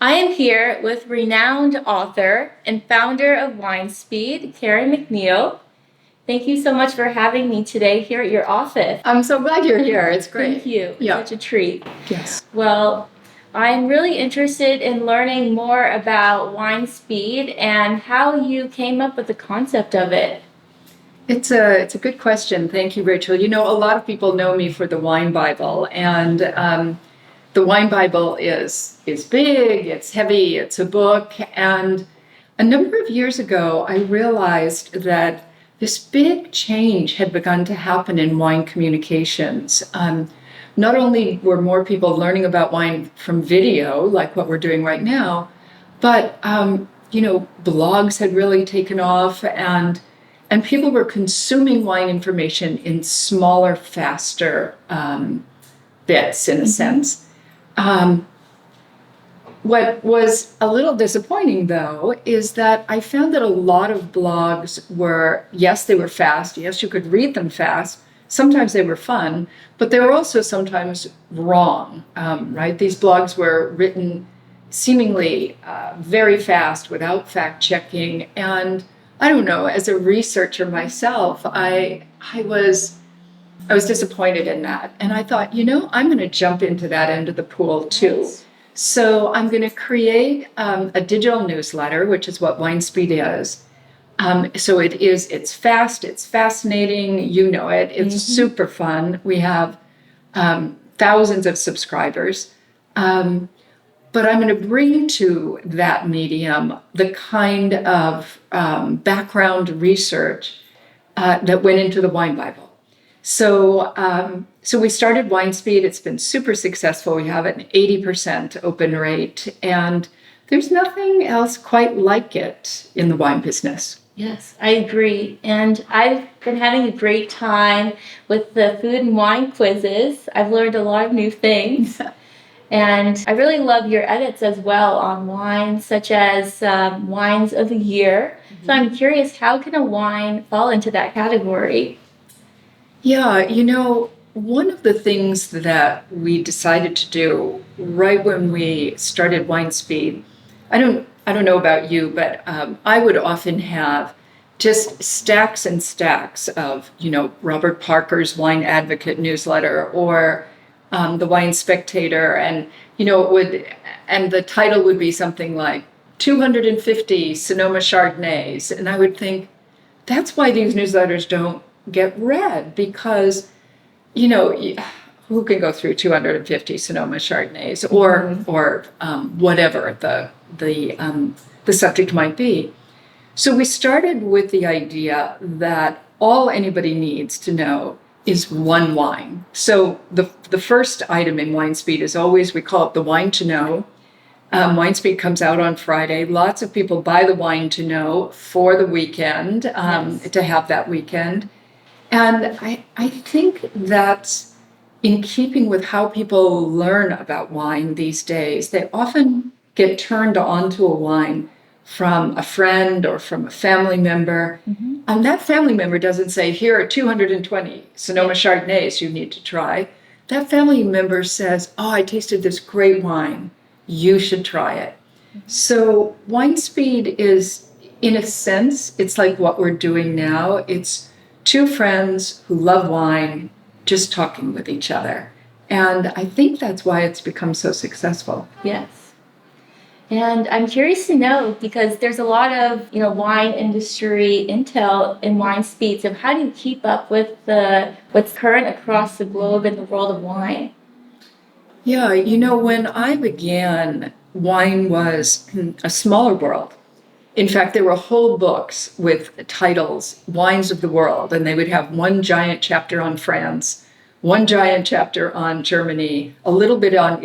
I am here with renowned author and founder of WineSpeed, Karen MacNeil. Thank you so much for having me today here at your office. I'm so glad you're here. It's great. Thank you. Yeah. Such a treat. Yes. Well, I'm really interested in learning more about WineSpeed and how you came up with the concept of it. It's a good question. Thank you, Rachel. You know, a lot of people know me for the Wine Bible, and the Wine Bible is big, it's heavy, it's a book. And a number of years ago, I realized that this big change had begun to happen in wine communications. Not only were more people learning about wine from video, like what we're doing right now, but blogs had really taken off, and people were consuming wine information in smaller, faster bits, in a sense. What was a little disappointing, though, is that I found that a lot of blogs were, yes, they were fast. Yes, you could read them fast. Sometimes they were fun, but they were also sometimes wrong, right? These blogs were written seemingly very fast without fact-checking. And I don't know, as a researcher myself, I was disappointed in that. And I thought, I'm going to jump into that end of the pool too. Nice. So I'm going to create a digital newsletter, which is what WineSpeed is. So it's fast, it's fascinating, you know it, it's super fun. We have thousands of subscribers. But I'm going to bring to that medium the kind of background research that went into the Wine Bible. So we started WineSpeed. It's been super successful. We have an 80% open rate, and there's nothing else quite like it in the wine business. Yes, I agree. And I've been having a great time with the food and wine quizzes. I've learned a lot of new things. And I really love your edits as well on wines, such as wines of the year. So I'm curious, how can a wine fall into that category? Yeah, one of the things that we decided to do right when we started WineSpeed, I don't know about you, but I would often have just stacks and stacks of, Robert Parker's Wine Advocate newsletter or the Wine Spectator, and and the title would be something like 250 Sonoma Chardonnays, and I would think that's why these newsletters don't get read, because who can go through 250 Sonoma Chardonnays or whatever the subject might be. So we started with the idea that all anybody needs to know is one wine. So the first item in WineSpeed is always, we call it the wine to know. WineSpeed comes out on Friday. Lots of people buy the wine to know for the weekend, to have that weekend. And I think that's in keeping with how people learn about wine these days. They often get turned on to a wine from a friend or from a family member. And that family member doesn't say, here are 220 Sonoma Chardonnays you need to try. That family member says, oh, I tasted this great wine. You should try it. So WineSpeed is, in a sense, it's like what we're doing now. It's two friends who love wine just talking with each other. And I think that's why it's become so successful. Yes. And I'm curious to know, because there's a lot of, wine industry intel in WineSpeed. So how do you keep up with what's current across the globe in the world of wine? Yeah, when I began, wine was a smaller world. In fact, there were whole books with titles, Wines of the World, and they would have one giant chapter on France, one giant chapter on Germany, a little bit on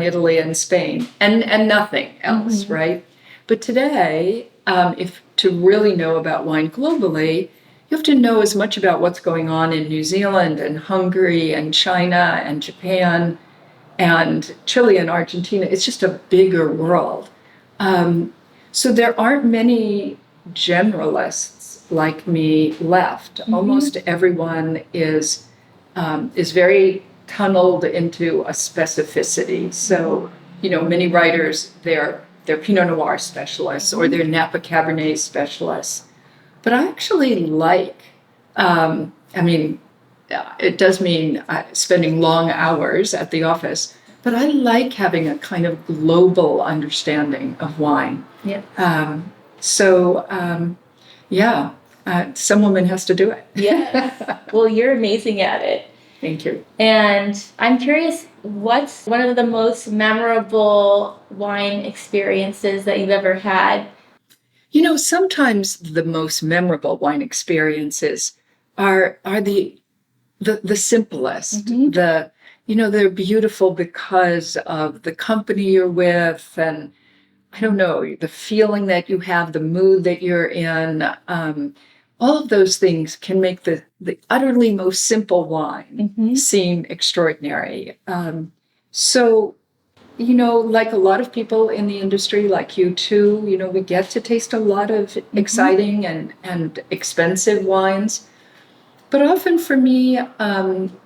Italy and Spain, and nothing else, right? But today, if to really know about wine globally, you have to know as much about what's going on in New Zealand and Hungary and China and Japan and Chile and Argentina. It's just a bigger world. So there aren't many generalists like me left. Almost everyone is very tunneled into a specificity. So many writers, they're Pinot Noir specialists or they're Napa Cabernet specialists. But I actually like, it does mean spending long hours at the office, but I like having a kind of global understanding of wine. Yeah. Some woman has to do it. Yeah. Well, you're amazing at it. Thank you. And I'm curious, what's one of the most memorable wine experiences that you've ever had? Sometimes the most memorable wine experiences are the simplest. Mm-hmm. They're beautiful because of the company you're with, and I don't know, the feeling that you have, the mood that you're in. All of those things can make the utterly most simple wine seem extraordinary. Like a lot of people in the industry, like you too, we get to taste a lot of exciting and expensive wines. But often for me,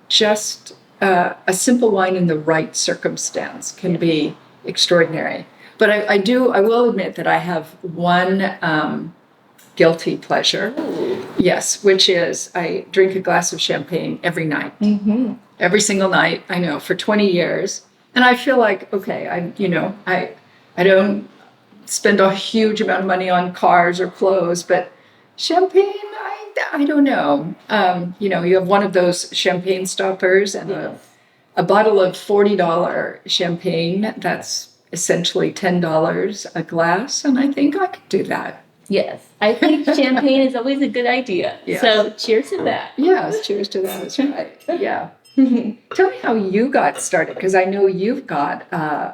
just a simple wine in the right circumstance can be extraordinary. But I will admit that I have one guilty pleasure. Ooh. Yes, which is I drink a glass of champagne every night. Mm-hmm. Every single night, I know, for 20 years. And I feel like, okay, I don't spend a huge amount of money on cars or clothes, but champagne, I don't know. You have one of those champagne stoppers and a bottle of $40 champagne. That's essentially $10 a glass. And I think I could do that. Yes. I think champagne is always a good idea. Yes. So cheers to that. Yes, cheers to that. That's right. Yeah. Tell me how you got started, because I know you've got a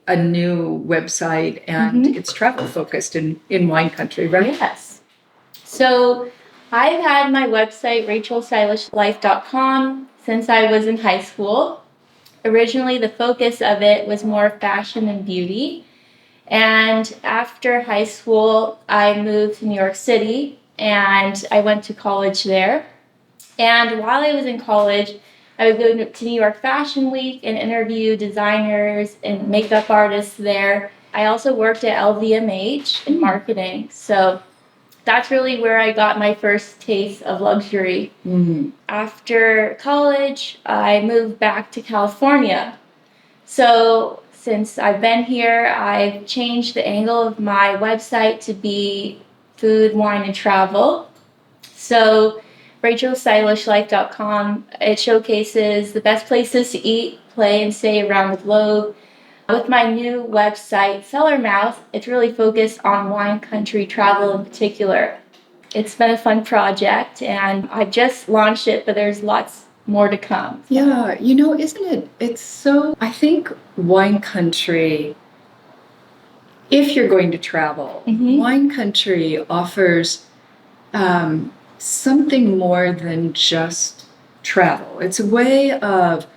new website and it's travel focused in wine country, right? Yes. So I've had my website, rachelstylishlife.com, since I was in high school. Originally, the focus of it was more fashion and beauty. And after high school, I moved to New York City and I went to college there. And while I was in college, I would go to New York Fashion Week and interview designers and makeup artists there. I also worked at LVMH in marketing. So that's really where I got my first taste of luxury. After college, I moved back to California. So since I've been here, I've changed the angle of my website to be food, wine, and travel. So rachelstylishlife.com, it showcases the best places to eat, play, and stay around the globe. With my new website, Cellar, it's really focused on wine country travel in particular. It's been a fun project, and I just launched it, but there's lots more to come. Yeah, isn't it? It's so, I think wine country, if you're going to travel, wine country offers something more than just travel. It's a way of,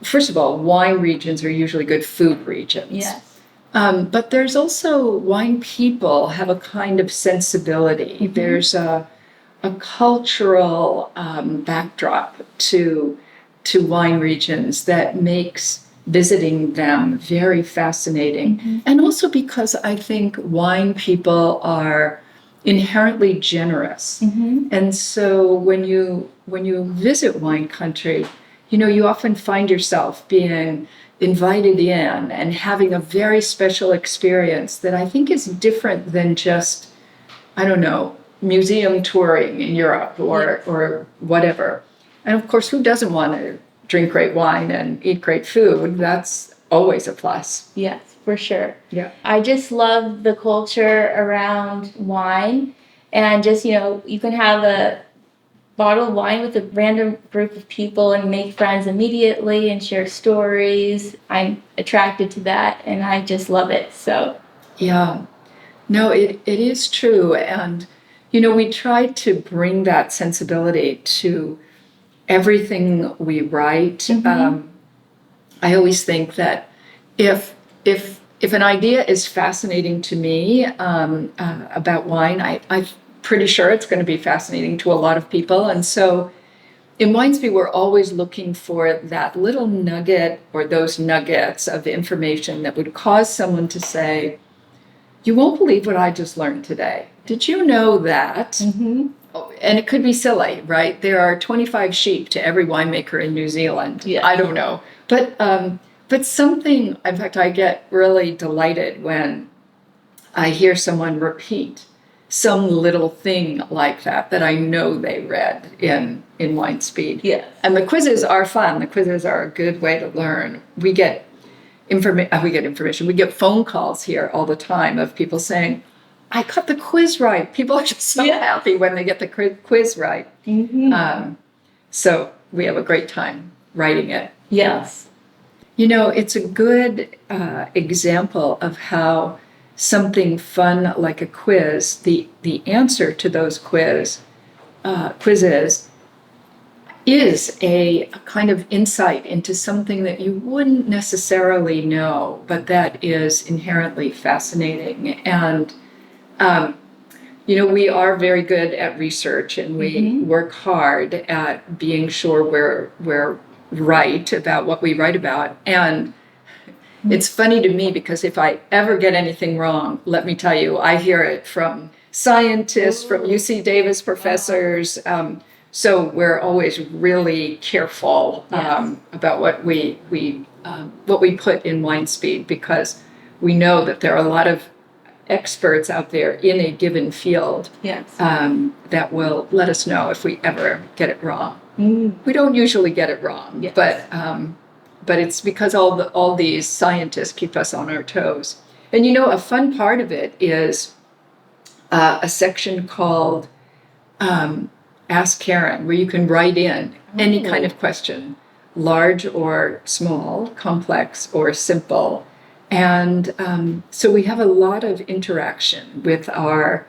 first of all, wine regions are usually good food regions. Yes. But there's also wine people have a kind of sensibility. There's a cultural backdrop to wine regions that makes visiting them very fascinating. And also because I think wine people are inherently generous. And so when you visit wine country, you often find yourself being invited in and having a very special experience that I think is different than just, I don't know, museum touring in Europe or whatever. And of course, who doesn't want to drink great wine and eat great food? That's always a plus. Yes, for sure. Yeah. I just love the culture around wine, and just, you can have a bottle of wine with a random group of people and make friends immediately and share stories. I'm attracted to that and I just love it. So yeah, no, it is true. And we try to bring that sensibility to everything we write. I always think that if an idea is fascinating to me about wine, I'm pretty sure it's going to be fascinating to a lot of people. And so in WineSpeed, we're always looking for that little nugget or those nuggets of information that would cause someone to say, you won't believe what I just learned today. Did you know that? Mm-hmm. Oh, and it could be silly, right? There are 25 sheep to every winemaker in New Zealand. Yeah. I don't know. But something, in fact, I get really delighted when I hear someone repeat some little thing like that I know they read in WineSpeed. Yes. And the quizzes are fun. The quizzes are a good way to learn. We get information. We get phone calls here all the time of people saying, I got the quiz right. People are just so happy when they get the quiz right. Mm-hmm. So we have a great time writing it. Yes. It's a good example of how something fun like a quiz, the answer to those quizzes is a kind of insight into something that you wouldn't necessarily know, but that is inherently fascinating. And, we are very good at research, and we work hard at being sure we're right about what we write about. And it's funny to me because if I ever get anything wrong, let me tell you, I hear it from scientists, from UC Davis professors. So we're always really careful about what we put in WineSpeed, because we know that there are a lot of experts out there in a given field that will let us know if we ever get it wrong. We don't usually get it wrong, but it's because all these scientists keep us on our toes. And a fun part of it is a section called Ask Karen, where you can write in any kind of question, large or small, complex or simple. And so we have a lot of interaction with our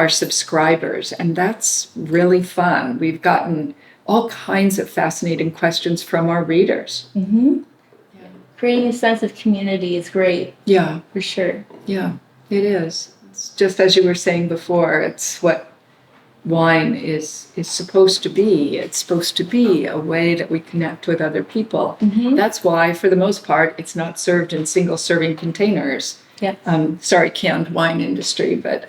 subscribers, and that's really fun. We've gotten all kinds of fascinating questions from our readers. Mm-hmm. Yeah. Creating a sense of community is great. Yeah. For sure. Yeah, it is. It's just as you were saying before, it's what wine is supposed to be. It's supposed to be a way that we connect with other people. Mm-hmm. That's why, for the most part, it's not served in single-serving containers. Yeah. Sorry, canned wine industry, but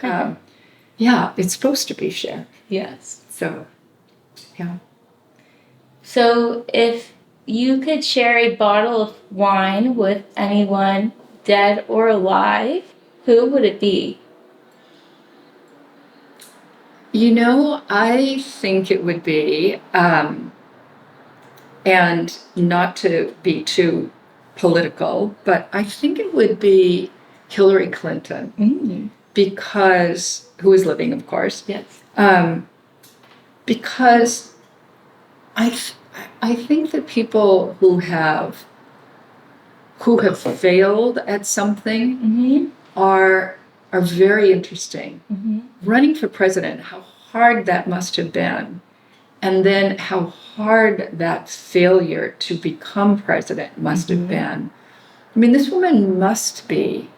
it's supposed to be shared. Yes. So, yeah. So if you could share a bottle of wine with anyone, dead or alive, who would it be? I think it would be, and not to be too political, but I think it would be Hillary Clinton, because, who is living, of course. Yes. Because I think that people who have failed at something are very interesting. Running for president, how hard that must have been, and then how hard that failure to become president must have been. I mean, this woman must be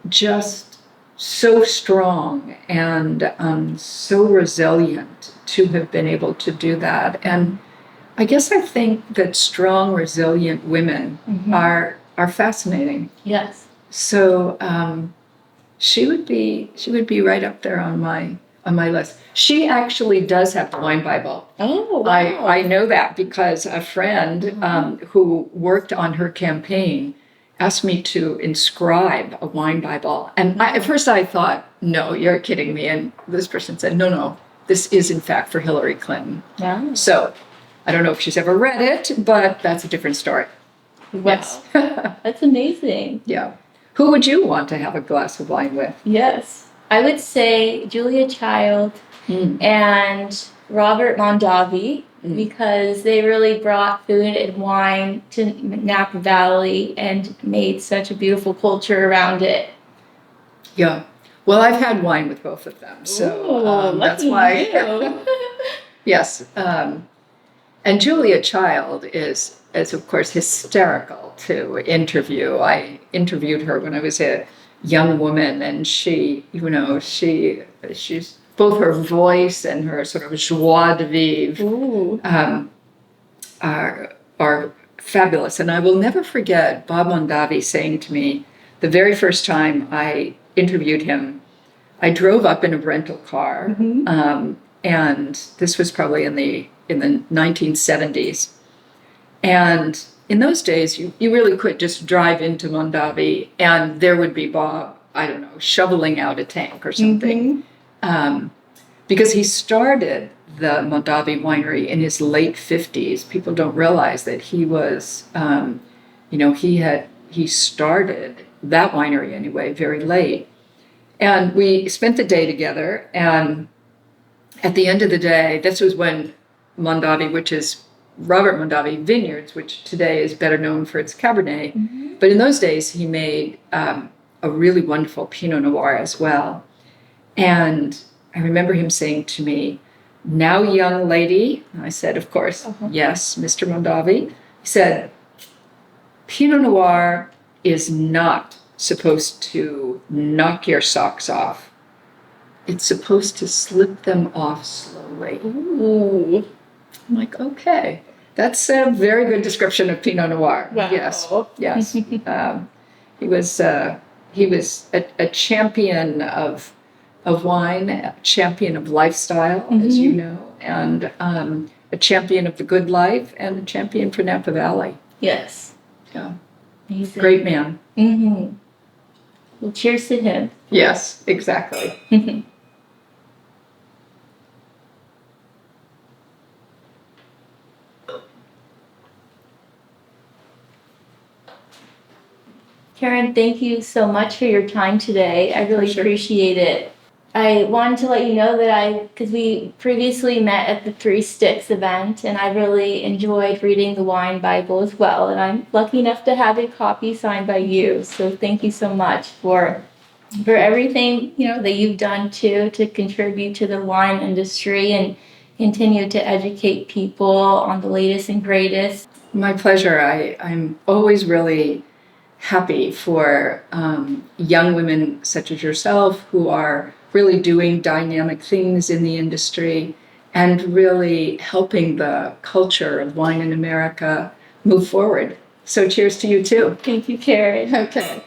just so strong and so resilient to have been able to do that. And I guess I think that strong, resilient women are fascinating. Yes. So she would be right up there on my list. She actually does have the Wine Bible. Oh, wow. I know that because a friend who worked on her campaign asked me to inscribe a Wine Bible. And at first I thought, no, you're kidding me. And this person said, no, this is in fact for Hillary Clinton. Wow. So I don't know if she's ever read it, but that's a different story. Wow. Yes. That's amazing. Yeah. Who would you want to have a glass of wine with? Yes. I would say Julia Child and Robert Mondavi, because they really brought food and wine to Napa Valley and made such a beautiful culture around it. Yeah. Well, I've had wine with both of them, so that's why. Yes. And Julia Child is of course hysterical to interview. I interviewed her when I was a young woman, and she's both her voice and her sort of joie de vivre Ooh. Are fabulous. And I will never forget Bob Mondavi saying to me the very first time I interviewed him. I drove up in a rental car, and this was probably in the 1970s. And in those days, you really could just drive into Mondavi, and there would be Bob, I don't know, shoveling out a tank or something, because he started the Mondavi winery in his late 50s. People don't realize that he was, he started that winery anyway very late. And we spent the day together, and at the end of the day, this was when Mondavi, which is Robert Mondavi Vineyards, which today is better known for its Cabernet, but in those days he made a really wonderful Pinot Noir as well. And I remember him saying to me, "Now, young lady," I said, "Of course, yes, Mr. Mondavi." He said, "Pinot Noir is not supposed to knock your socks off. It's supposed to slip them off slowly." Ooh. I'm like, okay, that's a very good description of Pinot Noir. Wow. Yes. He was a champion of wine, a champion of lifestyle, as you know, and a champion of the good life, and a champion for Napa Valley. Yes. Yeah. Amazing. Great man. Well, cheers to him. Yes, exactly. Karen, thank you so much for your time today. I really appreciate it. I wanted to let you know that because we previously met at the Three Sticks event, and I really enjoyed reading the Wine Bible as well. And I'm lucky enough to have a copy signed by you. So thank you so much for everything that you've done too to contribute to the wine industry and continue to educate people on the latest and greatest. My pleasure. I'm always really happy for young women such as yourself who are really doing dynamic things in the industry and really helping the culture of wine in America move forward. So cheers to you too. Thank you, Karen. Okay.